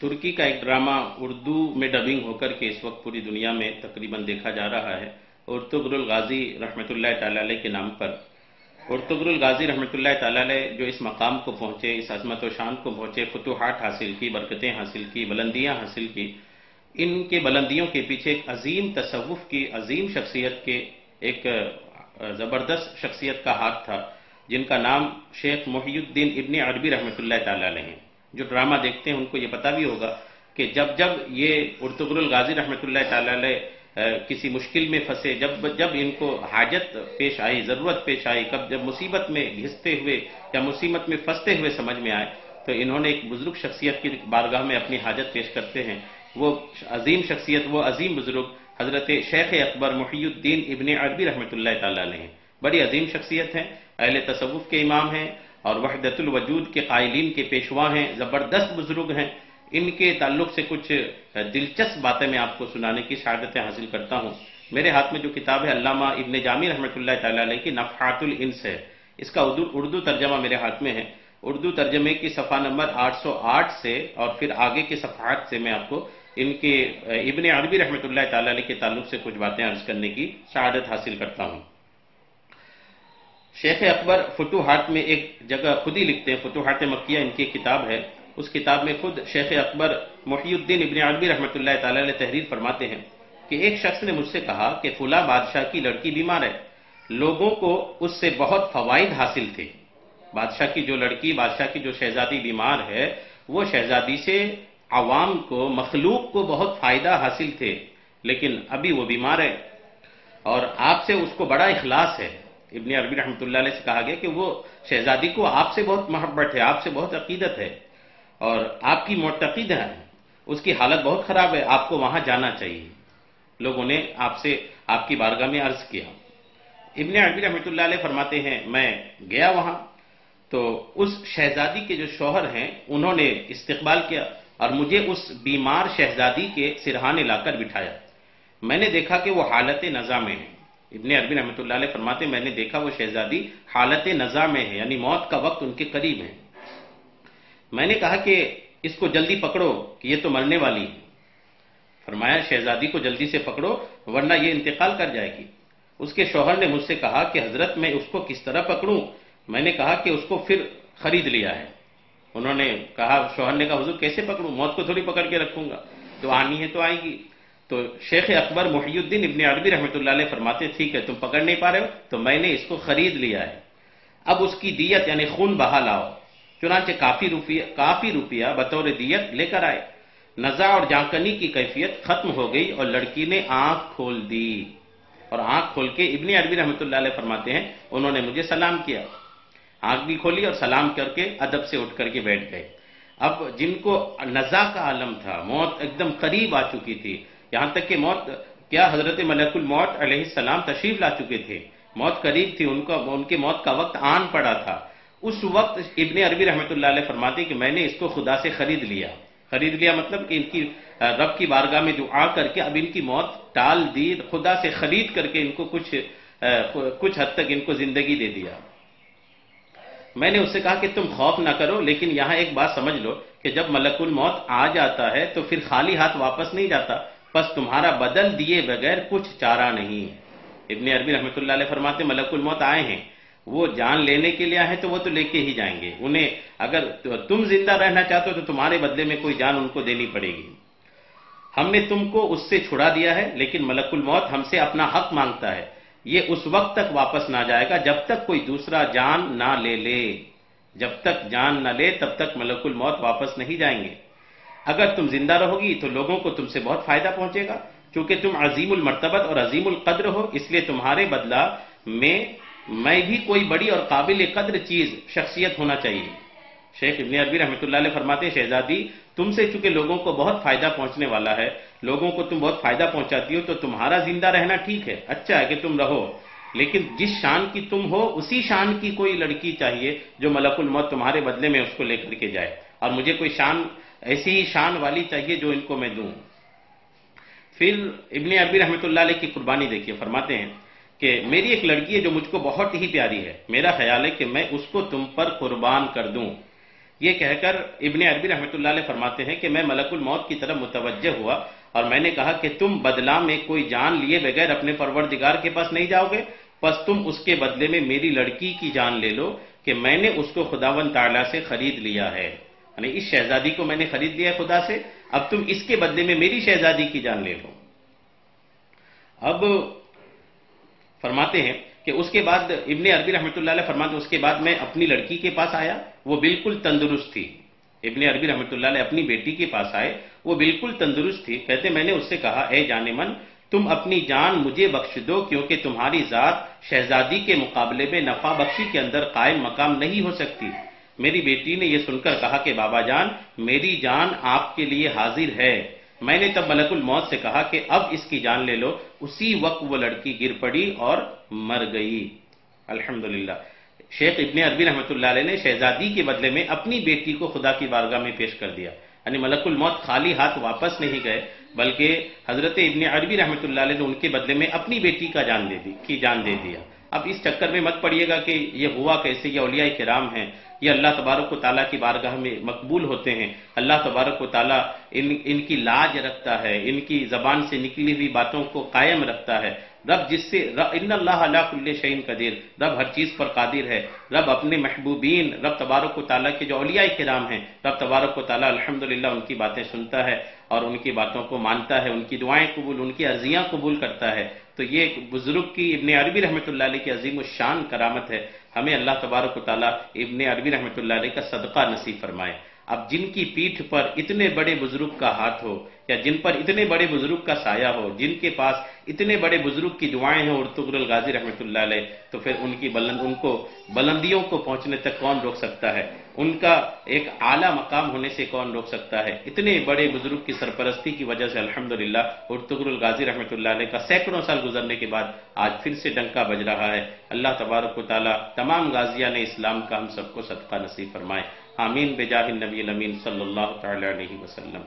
ترکی کا ایک ڈرامہ اردو میں ڈبنگ ہو کر کے اس وقت پوری دنیا میں تقریباً دیکھا جا رہا ہے۔ ارطغرل الغازی رحمۃ اللہ تعالی علیہ کے نام پر۔ ارطغرل الغازی رحمۃ اللہ تعالی علیہ جو اس مقام کو پہنچے، اس عظمت و شان کو پہنچے، فتوحات حاصل کی، برکتیں حاصل کی، بلندیاں حاصل کی، ان کے بلندیوں کے پیچھے ایک عظیم تصوف کی عظیم شخصیت کے ایک زبردست شخصیت کا ہاتھ تھا، جن کا نام شیخ محی الدین ابن عربی رحمۃ اللہ تعالی علیہ ہیں۔ جو ڈرامہ دیکھتے ہیں ان کو یہ پتہ بھی ہوگا کہ جب یہ ارطغرل الغازی رحمۃ اللہ تعالی علیہ کسی مشکل میں پھنسے، جب ان کو حاجت پیش آئی، ضرورت پیش آئی، جب مصیبت میں گھستے ہوئے یا مصیبت میں پھنستے ہوئے سمجھ میں آئے، تو انہوں نے ایک بزرگ شخصیت کی بارگاہ میں اپنی حاجت پیش کرتے ہیں۔ وہ عظیم شخصیت، وہ عظیم بزرگ حضرت شیخ اکبر محی الدین ابن عربی رحمۃ اللہ تعالی علیہ ہیں۔ بڑی عظیم شخصیت ہیں، اہل تصوف کے امام ہیں اور وحدت الوجود کے قائلین کے پیشوا ہیں، زبردست بزرگ ہیں۔ ان کے تعلق سے کچھ دلچسپ باتیں میں آپ کو سنانے کی سعادتیں حاصل کرتا ہوں۔ میرے ہاتھ میں جو کتاب ہے علامہ ابن جامی رحمۃ اللہ تعالی علیہ کی نفحات الانس ہے، اس کا اردو ترجمہ میرے ہاتھ میں ہے۔ اردو ترجمے کی صفحہ نمبر 808 سے اور پھر آگے کے صفحات سے میں آپ کو ان کے ابن عربی رحمۃ اللہ تعالی علیہ کے تعلق سے کچھ باتیں عرض کرنے کی سعادت حاصل کرتا ہوں۔ شیخ اکبر فتوحات میں ایک جگہ خود ہی لکھتے ہیں، فتوحات مکیہ ان کی کتاب ہے، اس کتاب میں خود شیخ اکبر محی الدین ابن عربی رحمۃ اللہ تعالی علیہ تحریر فرماتے ہیں کہ ایک شخص نے مجھ سے کہا کہ فلاں بادشاہ کی لڑکی بیمار ہے، لوگوں کو اس سے بہت فوائد حاصل تھے۔ بادشاہ کی جو لڑکی، بادشاہ کی جو شہزادی بیمار ہے، وہ شہزادی سے عوام کو، مخلوق کو بہت فائدہ حاصل تھے، لیکن ابھی وہ بیمار ہے اور آپ سے اس کو بڑا اخلاص ہے۔ ابن عربی رحمۃ اللہ علیہ سے کہا گیا کہ وہ شہزادی کو آپ سے بہت محبت ہے، آپ سے بہت عقیدت ہے اور آپ کی معتقد ہے، اس کی حالت بہت خراب ہے، آپ کو وہاں جانا چاہیے۔ لوگوں نے آپ کی بارگاہ میں عرض کیا۔ ابن عربی رحمۃ اللہ علیہ فرماتے ہیں میں گیا وہاں، تو اس شہزادی کے جو شوہر ہیں انہوں نے استقبال کیا اور مجھے اس بیمار شہزادی کے سرہانے لا کر بٹھایا۔ میں نے دیکھا کہ وہ حالت نزا میں ہے۔ ابن عربی رحمۃ اللہ علیہ فرماتے ہیں میں نے دیکھا وہ شہزادی حالت نزا میں ہے، یعنی موت کا وقت ان کے قریب ہے۔ میں نے کہا کہ اس کو جلدی پکڑو کہ یہ تو مرنے والی ہے۔ فرمایا شہزادی کو جلدی سے پکڑو ورنہ یہ انتقال کر جائے گی۔ اس کے شوہر نے مجھ سے کہا کہ حضرت میں اس کو کس طرح پکڑوں؟ میں نے کہا کہ اس کو پھر خرید لیا ہے۔ انہوں نے کہا، شوہر نے کہا حضور کیسے پکڑوں؟ موت کو تھوڑی پکڑ کے رکھوں گا، تو آنی ہے تو آئے گی۔ تو شیخ اکبر محی الدین ابن عربی رحمۃ اللہ علیہ فرماتے ٹھیک ہے، تم پکڑ نہیں پا رہے ہو تو میں نے اس کو خرید لیا ہے، اب اس کی دیت یعنی خون بہا لاؤ۔ چنانچہ کافی روپیہ بطور دیت لے کر آئے۔ نزا اور جانکنی کی کیفیت ختم ہو گئی اور لڑکی نے آنکھ کھول دی، اور آنکھ کھول کے ابن عربی رحمۃ اللہ علیہ فرماتے ہیں انہوں نے مجھے سلام کیا، آنکھ بھی کھولی اور سلام کر کے ادب سے اٹھ کر کے بیٹھ گئے۔ اب جن کو نزا کا عالم تھا، موت ایک دم قریب آ چکی تھی، یہاں تک کہ موت کیا حضرت ملک الموت علیہ السلام تشریف لا چکے تھے، موت قریب تھی، ان کے موت کا وقت آن پڑا تھا۔ اس وقت ابن عربی رحمۃ اللہ علیہ فرماتے کہ میں نے اس کو خدا سے خرید لیا مطلب کہ ان کی رب کی بارگاہ میں دعا کر کے اب ان کی موت ٹال دی، خدا سے خرید کر کے ان کو کچھ حد تک ان کو زندگی دے دیا۔ میں نے اس سے کہا کہ تم خوف نہ کرو، لیکن یہاں ایک بات سمجھ لو کہ جب ملک الموت آ جاتا ہے تو پھر خالی ہاتھ واپس نہیں جاتا، بس تمہارا بدل دیے بغیر کچھ چارہ نہیں۔ ابن عربی رحمۃ اللہ علیہ فرماتے ملک الموت آئے ہیں، وہ جان لینے کے لیے آئے ہیں تو وہ تو لے کے ہی جائیں گے، انہیں اگر تم زندہ رہنا چاہتے ہو تو تمہارے بدلے میں کوئی جان ان کو دینی پڑے گی۔ ہم نے تم کو اس سے چھڑا دیا ہے، لیکن ملک الموت ہم سے اپنا حق مانگتا ہے، یہ اس وقت تک واپس نہ جائے گا جب تک کوئی دوسرا جان نہ لے، جب تک جان نہ لے تب تک ملک الموت واپس نہیں جائیں گے۔ اگر تم زندہ رہو گی تو لوگوں کو تم سے بہت فائدہ پہنچے گا، چونکہ تم عظیم المرتبت اور عظیم القدر ہو، اس لیے تمہارے بدلہ میں بھی کوئی بڑی اور قابل قدر چیز، شخصیت ہونا چاہیے۔ شیخ ابن عربی رحمۃ اللہ علیہ فرماتے ہیں شہزادی تم سے چونکہ لوگوں کو بہت فائدہ پہنچنے والا ہے، لوگوں کو تم بہت فائدہ پہنچاتی ہو، تو تمہارا زندہ رہنا ٹھیک ہے، اچھا ہے کہ تم رہو، لیکن جس شان کی تم ہو اسی شان کی کوئی لڑکی چاہیے جو ملک الموت تمہارے بدلے میں اس کو لے کر کے جائے، اور مجھے کوئی ایسی ہی شان والی چاہیے جو ان کو میں دوں۔ پھر ابن عربی رحمۃ اللہ علیہ کی قربانی دیکھیے، فرماتے ہیں کہ میری ایک لڑکی ہے جو مجھ کو بہت ہی پیاری ہے، میرا خیال ہے کہ میں اس کو تم پر قربان کر دوں، یہ کہہ کر ابن عربی رحمۃ اللہ علیہ فرماتے ہیں کہ میں ملک الموت کی طرف متوجہ ہوا اور میں نے کہا کہ تم بدلہ میں کوئی جان لیے بغیر اپنے پروردگار کے پاس نہیں جاؤ گے، پس تم اس کے بدلے میں میری لڑکی کی جان لے لو کہ میں نے اس کو خداوند تعالیٰ سے خرید لیا ہے، یعنی اس شہزادی کو میں نے خرید لیا ہے خدا سے، اب تم اس کے بدلے میں میری شہزادی کی جان لے لو۔ اب فرماتے ہیں کہ اس کے بعد ابن عربی رحمۃ اللہ علیہ فرماتے ہیں اس کے بعد میں اپنی لڑکی کے پاس آیا، وہ بالکل تندرست تھی۔ ابن عربی رحمۃ اللہ علیہ اپنی بیٹی کے پاس آئے، وہ بالکل تندرست تھی۔ کہتے میں نے اس سے کہا اے جان من، تم اپنی جان مجھے بخش دو کیونکہ تمہاری ذات شہزادی کے مقابلے میں نفع بخشی کے اندر قائم مقام نہیں ہو سکتی۔ میری بیٹی نے یہ سن کر کہا کہ بابا جان میری جان آپ کے لیے حاضر ہے۔ میں نے تب ملک الموت سے کہا کہ اب اس کی جان لے لو، اسی وقت وہ لڑکی گر پڑی اور مر گئی۔ الحمدللہ شیخ ابن عربی رحمۃ اللہ علیہ نے شہزادی کے بدلے میں اپنی بیٹی کو خدا کی بارگاہ میں پیش کر دیا، یعنی ملک الموت خالی ہاتھ واپس نہیں گئے، بلکہ حضرت ابن عربی رحمۃ اللہ علیہ نے ان کے بدلے میں اپنی بیٹی کا جان دے دیا۔ اب اس چکر میں مت پڑیے گا کہ یہ ہوا کیسے، یہ اولیاء کرام ہیں، یہ اللہ تبارک و تعالیٰ کی بارگاہ میں مقبول ہوتے ہیں، اللہ تبارک و تعالیٰ ان کی لاج رکھتا ہے، ان کی زبان سے نکلی ہوئی باتوں کو قائم رکھتا ہے۔ رب جس سے ان اللہ علی کل شیء قدیر، رب ہر چیز پر قادر ہے۔ رب اپنے محبوبین، رب تبارک و تعالیٰ کے جو اولیاء کرام ہیں، رب تبارک و تعالیٰ الحمدللہ ان کی باتیں سنتا ہے اور ان کی باتوں کو مانتا ہے، ان کی دعائیں قبول، ان کی عرضیاں قبول کرتا ہے۔ تو یہ بزرگ کی ابن عربی رحمۃ اللہ علیہ کی عظیم الشان کرامت ہے۔ ہمیں اللہ تبارک و تعالیٰ ابن عربی رحمۃ اللہ علیہ کا صدقہ نصیب فرمائے۔ اب جن کی پیٹھ پر اتنے بڑے بزرگ کا ہاتھ ہو، یا جن پر اتنے بڑے بزرگ کا سایہ ہو، جن کے پاس اتنے بڑے بزرگ کی دعائیں ہیں، ارطغرل الغازی رحمۃ اللہ علیہ، تو پھر ان کو بلندیوں کو پہنچنے تک کون روک سکتا ہے؟ ان کا ایک اعلیٰ مقام ہونے سے کون روک سکتا ہے؟ اتنے بڑے بزرگ کی سرپرستی کی وجہ سے الحمدللہ ارطغرل الغازی رحمۃ اللہ علیہ کا سینکڑوں سال گزرنے کے بعد آج پھر سے ڈنکا بج رہا ہے۔ اللہ تبارک و تعالیٰ تمام غازیان اسلام کا ہم سب کو صدقہ نصیب فرمائے۔ آمین بجاہ النبی الامین صلی اللہ تعالی علیہ وسلم۔